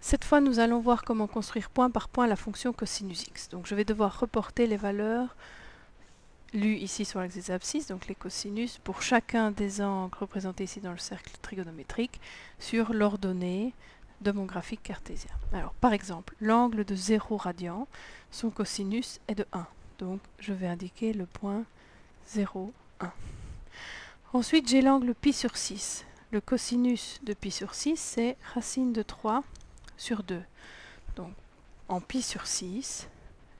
Cette fois, nous allons voir comment construire point par point la fonction cosinus x. Donc je vais devoir reporter les valeurs lues ici sur l'axe des abscisses, donc les cosinus, pour chacun des angles représentés ici dans le cercle trigonométrique, sur l'ordonnée de mon graphique cartésien. Alors, par exemple, l'angle de 0 radian, son cosinus est de 1. Donc, je vais indiquer le point 0, 1. Ensuite, j'ai l'angle pi sur 6. Le cosinus de pi sur 6, c'est racine de 3 sur 2. Donc, en pi sur 6,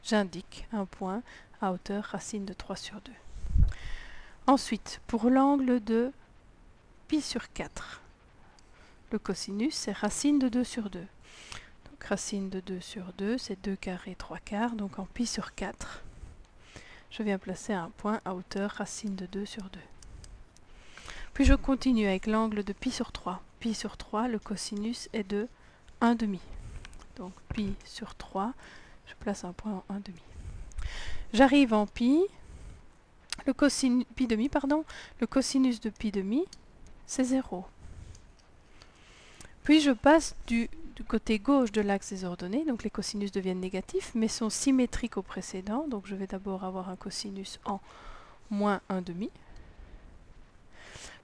j'indique un point à hauteur racine de 3 sur 2. Ensuite, pour l'angle de pi sur 4, le cosinus, c'est racine de 2 sur 2. Donc, racine de 2 sur 2, c'est 2 carrés, 3 quarts. Donc, en pi sur 4, je viens placer un point à hauteur racine de 2 sur 2. Puis, je continue avec l'angle de pi sur 3. Pi sur 3, le cosinus est de 1 demi. Donc, pi sur 3, je place un point en 1 demi. J'arrive en pi, pi demi, pardon, le cosinus de pi demi, c'est 0. Puis je passe du côté gauche de l'axe des ordonnées, donc les cosinus deviennent négatifs, mais sont symétriques au précédent, donc je vais d'abord avoir un cosinus en moins 1 demi,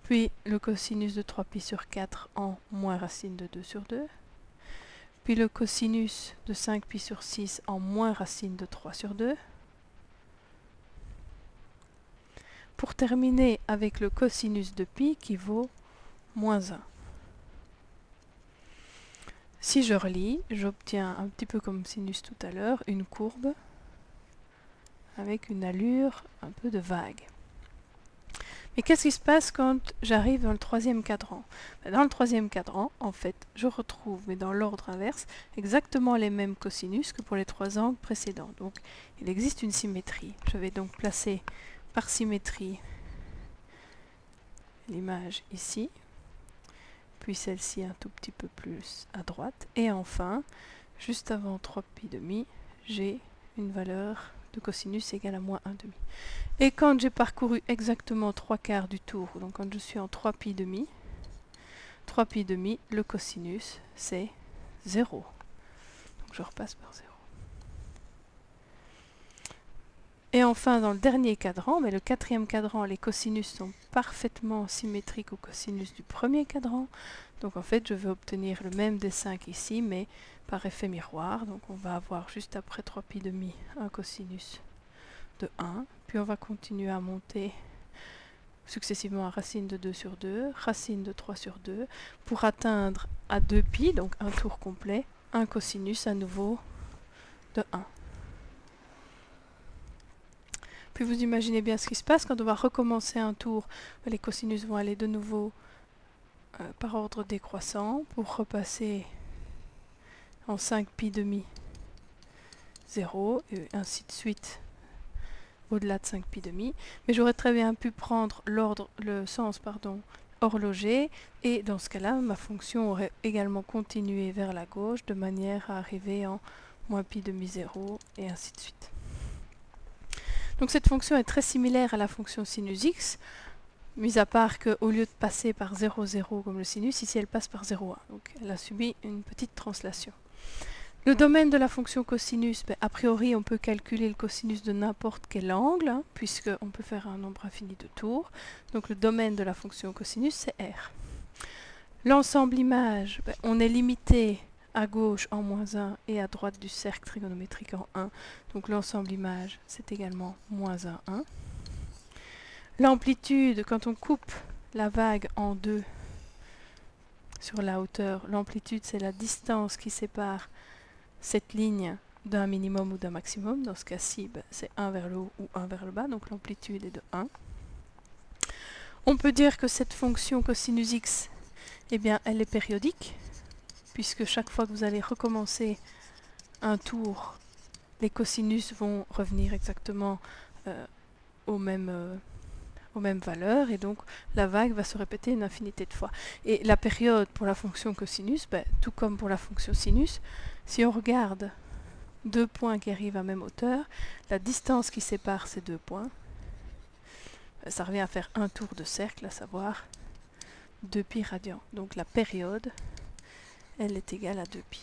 puis le cosinus de 3pi sur 4 en moins racine de 2 sur 2, puis le cosinus de 5pi sur 6 en moins racine de 3 sur 2, pour terminer avec le cosinus de pi qui vaut moins 1. Si je relis, j'obtiens un petit peu comme sinus tout à l'heure, une courbe avec une allure un peu de vague. Mais qu'est-ce qui se passe quand j'arrive dans le troisième cadran? Dans le troisième cadran, en fait, je retrouve, mais dans l'ordre inverse, exactement les mêmes cosinus que pour les trois angles précédents. Donc, il existe une symétrie. Je vais donc placer par symétrie l'image ici, puis celle-ci un tout petit peu plus à droite, et enfin, juste avant 3pi demi, j'ai une valeur de cosinus égale à moins 1 demi. Et quand j'ai parcouru exactement 3 quarts du tour, donc quand je suis en 3pi demi, le cosinus c'est 0. Donc je repasse par 0. Et enfin, dans le dernier cadran, mais le quatrième cadran, les cosinus sont parfaitement symétriques au cosinus du premier cadran. Donc en fait, je vais obtenir le même dessin qu'ici, mais par effet miroir. Donc on va avoir juste après 3pi demi un cosinus de 1. Puis on va continuer à monter successivement à racine de 2 sur 2, racine de 3 sur 2, pour atteindre à 2pi, donc un tour complet, un cosinus à nouveau de 1. Puis vous imaginez bien ce qui se passe quand on va recommencer un tour. Les cosinus vont aller de nouveau par ordre décroissant pour repasser en 5pi demi 0 et ainsi de suite au-delà de 5pi demi. Mais j'aurais très bien pu prendre le sens horloger et dans ce cas-là, ma fonction aurait également continué vers la gauche de manière à arriver en moins pi demi 0 et ainsi de suite. Donc cette fonction est très similaire à la fonction sinus x, mis à part qu'au lieu de passer par 0, 0 comme le sinus, ici elle passe par 0, 1. Donc elle a subi une petite translation. Le domaine de la fonction cosinus, a priori on peut calculer le cosinus de n'importe quel angle, puisqu'on peut faire un nombre infini de tours. Donc le domaine de la fonction cosinus c'est R. L'ensemble image, on est limité à gauche en moins 1 et à droite du cercle trigonométrique en 1. Donc l'ensemble image, c'est également moins 1, 1. L'amplitude, quand on coupe la vague en deux sur la hauteur, l'amplitude c'est la distance qui sépare cette ligne d'un minimum ou d'un maximum. Dans ce cas-ci, c'est 1 vers le haut ou 1 vers le bas, donc l'amplitude est de 1. On peut dire que cette fonction cosinus x, eh bien, elle est périodique, puisque chaque fois que vous allez recommencer un tour, les cosinus vont revenir exactement aux mêmes valeurs, et donc la vague va se répéter une infinité de fois. Et la période pour la fonction cosinus, tout comme pour la fonction sinus, si on regarde deux points qui arrivent à même hauteur, la distance qui sépare ces deux points, ça revient à faire un tour de cercle, à savoir 2pi radians. Donc la période, elle est égale à 2pi.